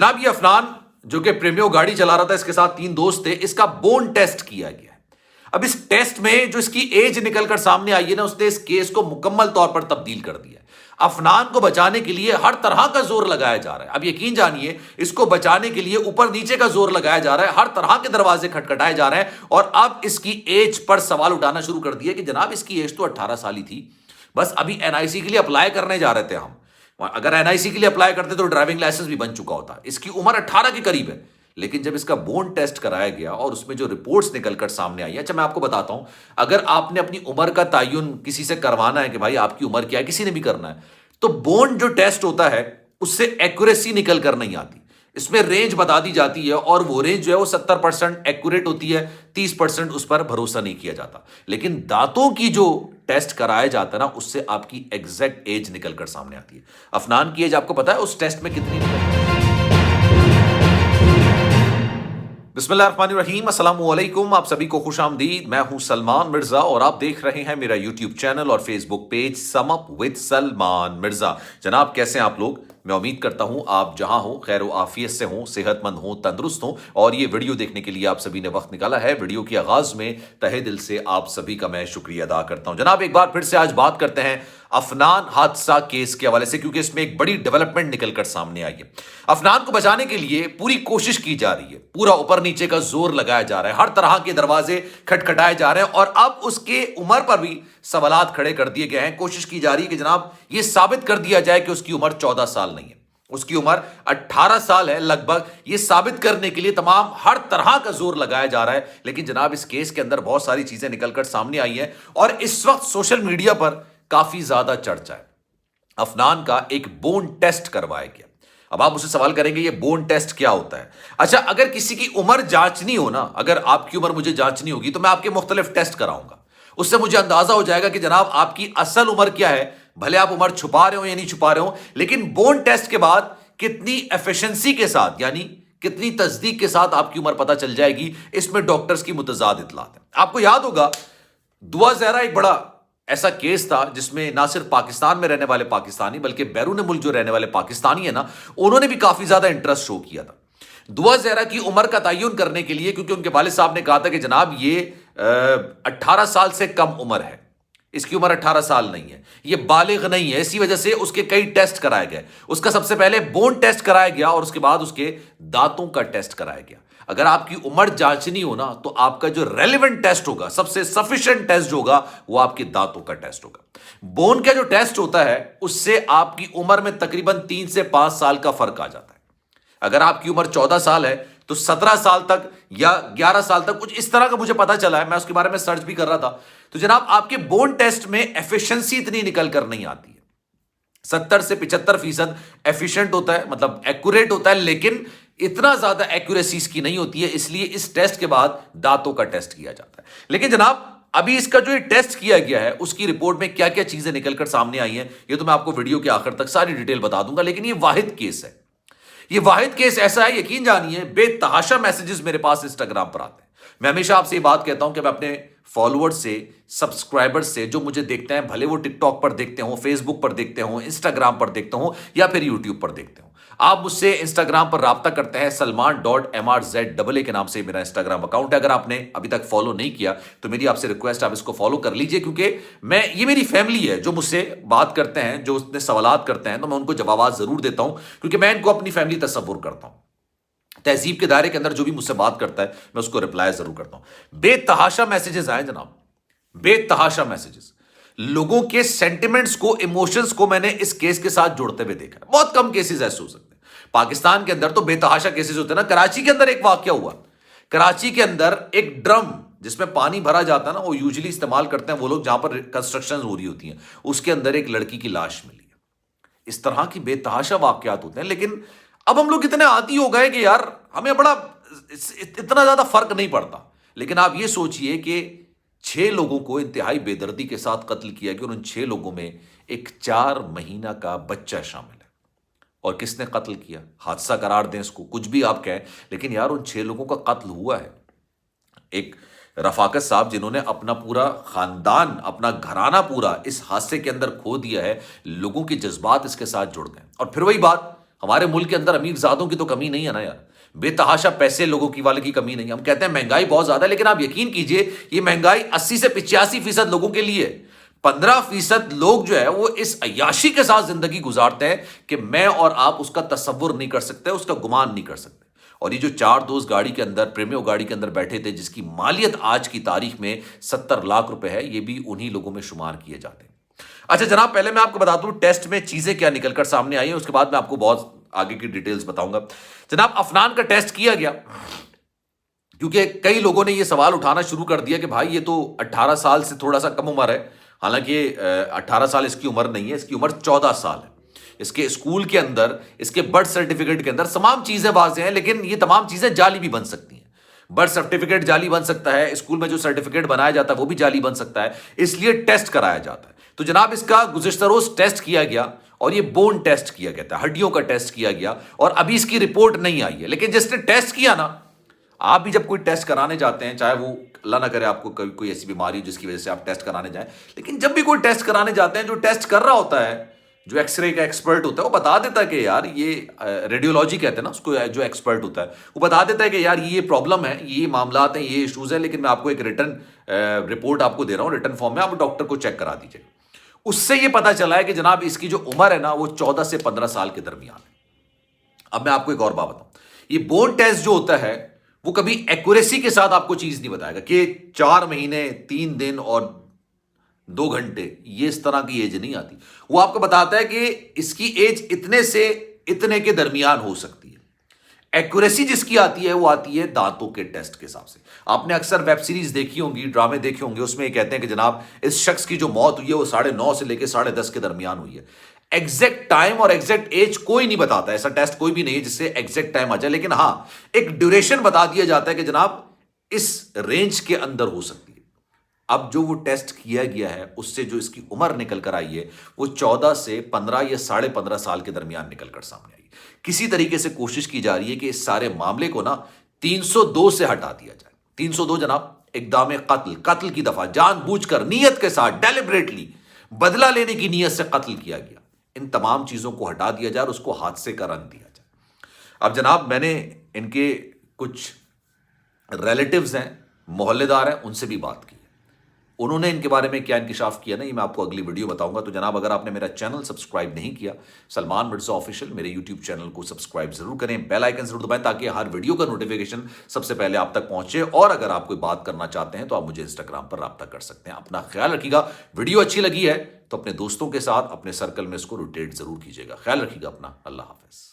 जनाब ये अफनान जो कि प्रेमियो गाड़ी चला रहा था, इसके साथ 3 दोस्त थे, इसका बोन टेस्ट किया गया है। अब इस टेस्ट में जो इसकी एज निकलकर सामने आई है ना, उसने इस केस को मुकम्मल तौर पर तब्दील कर दिया है। अफनान को बचाने के लिए हर तरह का जोर लगाया जा रहा है। अब यकीन जानिए, इसको बचाने के लिए ऊपर नीचे का जोर लगाया जा रहा है, हर तरह के दरवाजे खटखटाए जा रहे हैं और अब इसकी एज पर सवाल उठाना शुरू कर दिया कि जनाब इसकी एज तो 18 साल ही थी, बस अभी एनआईसी के लिए अप्लाई करने जा रहे थे हम। अगर एनआईसी के लिए अप्लाई करते तो ड्राइविंग लाइसेंस भी बन चुका होता। इसकी उम्र 18 के करीब है, लेकिन जब इसका बोन टेस्ट कराया गया और उसमें जो रिपोर्ट्स निकलकर सामने आई है, अच्छा मैं आपको बताता हूं, अगर आपने अपनी उम्र का तयन किसी से करवाना है कि भाई आपकी उम्र क्या है, किसी ने भी करना है, तो बोन जो टेस्ट होता है उससे एक्यूरेसी निकल कर नहीं आती। इसमें रेंज बता दी जाती है और वो रेंज जो है वो 70% एक्यूरेट होती है, 30% उस पर भरोसा नहीं किया जाता। लेकिन दांतों की जो टेस्ट कराया जाता है ना, उससे आपकी एग्जैक्ट एज निकल कर सामने आती है। अफनान की एज आपको पता है उस टेस्ट में कितनी निकली? बिस्मिल्लाहिर्रहमानिर्रहीम, अस्सलामु अलैकुम, आप सभी को खुश आमदीद। मैं हूं सलमान मिर्जा और आप देख रहे हैं मेरा यूट्यूब चैनल और Facebook page sum up with Salman Mirza. जनाब कैसे हैं आप लोग? मैं उम्मीद करता हूं आप जहां हो खैर व आफियत से हो, सेहतमंद हो, तंदुरुस्त हो और ये वीडियो देखने के लिए आप सभी ने वक्त निकाला है। वीडियो के आगाज में तहे दिल से आप सभी का मैं शुक्रिया अदा करता हूं। जनाब एक बार फिर से आज बात करते हैं अफनान हादसा केस के हवाले से, क्योंकि इसमें एक बड़ी डेवलपमेंट निकलकर सामने आई है। अफनान को बचाने के लिए पूरी कोशिश की जा रही है, पूरा ऊपर नीचे का जोर लगाया जा रहा है, हर तरह के दरवाजे खटखटाए जा रहे हैं और अब उसके उम्र पर भी सवालात खड़े कर दिए गए हैं। कोशिश की जा रही है कि जनाब यह साबित कर दिया जाए कि उसकी उम्र 14 साल नहीं है, उसकी उम्र 18 साल है लगभग। यह साबित करने के लिए तमाम हर तरह का जोर लगाया जा रहा है। लेकिन जनाब इस केस के अंदर बहुत सारी चीजें निकलकर सामने आई हैं और इस वक्त सोशल मीडिया पर काफी ज्यादा चर्चा है। अफनान का एक बोन टेस्ट करवाया गया। अब आप मुझसे सवाल करेंगे ये बोन टेस्ट क्या होता है? अच्छा, अगर किसी की उम्र जांचनी हो ना, अगर आपकी उम्र मुझे जांचनी होगी तो मैं आपके मुख्तलिफ टेस्ट कराऊंगा, उससे मुझे अंदाजा हो जाएगा कि जनाब आपकी असल उम्र क्या है। भले आप उम्र छुपा रहे हो या नहीं छुपा रहे हो, लेकिन बोन टेस्ट के बाद कितनी एफिशिएंसी के साथ, यानी कितनी तस्दीक के साथ आपकी उम्र पता चल जाएगी, इसमें डॉक्टर्स की मुतजाद इतलात है। आपको याद होगा दुआ ज़हरा एक बड़ा ऐसा केस था जिसमें ना सिर्फ पाकिस्तान में रहने वाले पाकिस्तानी बल्कि बैरून मुल्क जो रहने वाले पाकिस्तानी है ना, उन्होंने भी काफी ज्यादा इंटरेस्ट शो किया था दुआ ज़हरा की उम्र का तयन करने के लिए, क्योंकि उनके वालिद साहब ने कहा था कि जनाब ये 18 साल से कम उम्र है, इसकी उम्र 18 साल नहीं है, ये बालिग नहीं है। इसी वजह से उसके कई टेस्ट कराए गए। उसका सबसे पहले बोन टेस्ट कराया गया और उसके बाद उसके दांतों का टेस्ट कराया गया। अगर आपकी उम्र जांचनी हो ना, तो आपका जो रेलेवेंट टेस्ट होगा, सबसे सफिशिएंट टेस्ट होगा, वो आपके दांतों का टेस्ट होगा। बोन का जो टेस्ट होता है उससे आपकी उम्र में तकरीबन 3 से 5 साल का फर्क आ जाता है। अगर आपकी उम्र 14 साल है तो 17 साल तक या 11 साल तक कुछ इस तरह का मुझे पता चला है, मैं उसके बारे में सर्च भी कर रहा था। तो जनाब आपके बोन टेस्ट में एफिशिएंसी इतनी निकल कर नहीं आती है। 70 से 75% एफिशिएंट होता है, मतलब एक्यूरेट होता है, लेकिन इतना ज्यादा एक्यूरेसी इसकी नहीं होती है। इसलिए इस टेस्ट के बाद दांतों का टेस्ट किया जाता है। लेकिन जनाब अभी इसका जो टेस्ट किया गया है उसकी रिपोर्ट में क्या क्या चीजें निकलकर सामने आई हैं, ये तो मैं आपको वीडियो के आखिर तक सारी डिटेल बता दूंगा। लेकिन ये वाहिद केस है, ये वाहिद केस ऐसा है, यकीन जानिए बेतहाशा मैसेजेस मेरे पास इंस्टाग्राम पर आते हैं। मैं हमेशा आपसे ये बात कहता हूं कि मैं अपने फॉलोअर्स से, सब्सक्राइबर्स से, जो मुझे देखते हैं, भले वो टिकटॉक पर देखते हो, फेसबुक पर देखते हो, इंस्टाग्राम पर देखते हो या फिर यूट्यूब पर देखते हो, आप मुझसे इंस्टाग्राम पर राब्ता करते हैं। salman.mrza के नाम से मेरा इंस्टाग्राम अकाउंट है। अगर आपने अभी तक फॉलो नहीं किया तो मेरी आपसे रिक्वेस्ट, आप इसको फॉलो कर लीजिए, क्योंकि ये मेरी फैमिली है। जो मुझसे बात करते हैं, जो उसने सवालात करते हैं, तो मैं उनको जवाब जरूर देता हूं, क्योंकि मैं इनको अपनी फैमिली तस्वुर करता हूं। तहजीब के दायरे के अंदर जो भी मुझसे बात करता है मैं उसको रिप्लाई जरूर करता हूं। बेतहाशा मैसेजेस आए जनाब, बेतहाशा मैसेजेस। लोगों के सेंटिमेंट्स को, इमोशंस को मैंने इस केस के साथ जोड़ते हुए देखा है। बहुत कम केसेस ऐसे हो सकते हैं पाकिस्तान के अंदर, तो बेतहाशा केसेस होते हैं ना। कराची के अंदर एक वाकया हुआ, कराची के अंदर एक ड्रम जिसमें पानी भरा जाता है ना, वो यूजुअली इस्तेमाल करते हैं वो लोग जहां पर कंस्ट्रक्शन हो रही होती हैं, उसके अंदर एक लड़की की लाश मिली है। इस तरह की बेतहाशा वाकयात होते हैं। लेकिन अब हम लोग इतने आदी हो गए कि यार हमें बड़ा इतना ज्यादा फर्क नहीं पड़ता। लेकिन आप ये सोचिए कि 6 लोगों को इंतहाई बेदर्दी के साथ कत्ल किया गया और उन 6 लोगों में एक 4 महीना का बच्चा शामिल है। और किसने कत्ल किया? हादसा करार दें इसको, कुछ भी आप कहें, लेकिन यार उन 6 लोगों का कत्ल हुआ है। एक रफाकत साहब जिन्होंने अपना पूरा खानदान, अपना घराना पूरा इस हादसे के अंदर खो दिया है। लोगों के जज्बात इसके साथ जुड़ गए। और फिर वही बात, ہمارے ملک کے اندر امیر زادوں کی تو کمی نہیں ہے نا یار, بے تحاشا پیسے لوگوں کی والے کی کمی نہیں. ہم کہتے ہیں مہنگائی بہت زیادہ ہے, لیکن آپ یقین کیجئے یہ مہنگائی 80 سے 85% لوگوں کے لیے, 15% لوگ جو ہے وہ اس عیاشی کے ساتھ زندگی گزارتے ہیں کہ میں اور آپ اس کا تصور نہیں کر سکتے, اس کا گمان نہیں کر سکتے. اور یہ جو 4 دوست گاڑی کے اندر, پریمیو گاڑی کے اندر بیٹھے تھے, جس کی مالیت آج کی تاریخ میں 70 لاکھ روپے ہے, یہ بھی انہی لوگوں میں شمار کیے جاتے ہیں. اچھا جناب, پہلے میں آپ کو بتا دوں ٹیسٹ میں چیزیں کیا نکل کر سامنے آئی ہیں, اس کے بعد میں آپ کو بہت آگے کی ڈیٹیلز بتاؤں گا. جناب افنان کا ٹیسٹ کیا گیا, کیونکہ کئی لوگوں نے یہ سوال اٹھانا شروع کر دیا کہ بھائی یہ تو 18 سال سے تھوڑا سا کم عمر ہے. حالانکہ 18 سال اس کی عمر نہیں ہے, اس کی عمر 14 سال ہے. اس کے اسکول کے اندر, اس کے برتھ سرٹیفکیٹ کے اندر تمام چیزیں واضح ہیں, لیکن یہ تمام چیزیں جعلی بھی بن سکتی ہیں. برتھ سرٹیفکیٹ جعلی بن سکتا ہے, اسکول میں جو سرٹیفکیٹ بنایا جاتا ہے وہ بھی جعلی بن سکتا ہے, اس لیے ٹیسٹ کرایا جاتا ہے. تو جناب اس کا گزشتہ روز ٹیسٹ کیا گیا, اور یہ بون ٹیسٹ کیا گیا تھا, ہڈیوں کا ٹیسٹ کیا گیا, اور ابھی اس کی رپورٹ نہیں آئی ہے. لیکن جس نے ٹیسٹ کیا نا, آپ بھی جب کوئی ٹیسٹ کرانے جاتے ہیں, چاہے وہ اللہ نہ کرے آپ کو کوئی ایسی بیماری ہو جس کی وجہ سے آپ ٹیسٹ کرانے جائیں, لیکن جب بھی کوئی ٹیسٹ کرانے جاتے ہیں, جو ٹیسٹ کر رہا ہوتا ہے, جو ایکس رے کا ایکسپرٹ ہوتا ہے, وہ بتا دیتا ہے کہ یار یہ ریڈیولوجی کہتے ہیں نا اس کو, جو ایکسپرٹ ہوتا ہے وہ بتا دیتا ہے کہ یار یہ پرابلم ہے, یہ معاملات ہیں, یہ ایشوز ہیں, لیکن میں آپ کو ایک ریٹن رپورٹ آپ کو دے رہا ہوں, ریٹن فارم میں, آپ ڈاکٹر کو چیک کرا دیجیے. اس سے یہ پتا چلا ہے کہ جناب اس کی جو عمر ہے نا وہ 14 سے 15 سال کے درمیان ہے. اب میں آپ کو ایک اور بات بتاؤں, یہ بون ٹیسٹ جو ہوتا ہے وہ کبھی ایکوریسی کے ساتھ آپ کو چیز نہیں بتائے گا کہ 4 مہینے 3 دن اور 2 گھنٹے, یہ اس طرح کی ایج نہیں آتی. وہ آپ کو بتاتا ہے کہ اس کی ایج اتنے سے اتنے کے درمیان ہو سکتی ہے. ایکوریسی جس کی آتی ہے وہ آتی ہے دانتوں کے ٹیسٹ کے حساب سے. آپ نے اکثر ویب سیریز دیکھی ہوں گی, ڈرامے دیکھے ہوں گے, اس میں یہ کہتے ہیں کہ جناب اس شخص کی جو موت ہوئی ہے وہ 9:30 سے لے کے 10:30 کے درمیان ہوئی ہے. ایگزیکٹ ٹائم اور ایگزیکٹ ایج کوئی نہیں بتاتا, ایسا ٹیسٹ کوئی بھی نہیں ہے جس سے ایگزیکٹ ٹائم آ جائے, لیکن ہاں ایک ڈیوریشن بتا دیا جاتا ہے کہ جناب اس رینج کے اندر ہو سکتی ہے. اب جو وہ ٹیسٹ کیا گیا ہے اس سے جو اس کی عمر نکل کر آئی ہے وہ 14 سے 15 یا 15.5 سال کے درمیان نکل کر سامنے آئی. کسی طریقے سے کوشش کی جا رہی ہے کہ اس سارے معاملے کو نا 302 سے ہٹا دیا جائے. 302 جناب اقدام قتل, قتل کی دفعہ, جان بوجھ کر, نیت کے ساتھ, ڈیلیبریٹلی بدلہ لینے کی نیت سے قتل کیا گیا. ان تمام چیزوں کو ہٹا دیا جائے اور اس کو حادثے کا رنگ دیا جائے. اب جناب میں نے ان کے کچھ ریلیٹیوز ہیں, محلے دار ہیں, ان سے بھی بات کی. انہوں نے ان کے بارے میں کیا انکشاف کیا نا, یہ میں آپ کو اگلی ویڈیو بتاؤں گا. تو جناب اگر آپ نے میرا چینل سبسکرائب نہیں کیا, سلمان مرزا آفیشیل, میرے یوٹیوب چینل کو سبسکرائب ضرور کریں, بیل آئیکن ضرور دبائیں تاکہ ہر ویڈیو کا نوٹیفیکیشن سب سے پہلے آپ تک پہنچے. اور اگر آپ کوئی بات کرنا چاہتے ہیں تو آپ مجھے انسٹاگرام پر رابطہ کر سکتے ہیں. اپنا خیال رکھیے گا. ویڈیو اچھی لگی ہے تو اپنے دوستوں کے ساتھ, اپنے سرکل میں اس کو روٹیٹ ضرور کیجیے گا. خیال رکھیے گا اپنا. اللہ حافظ.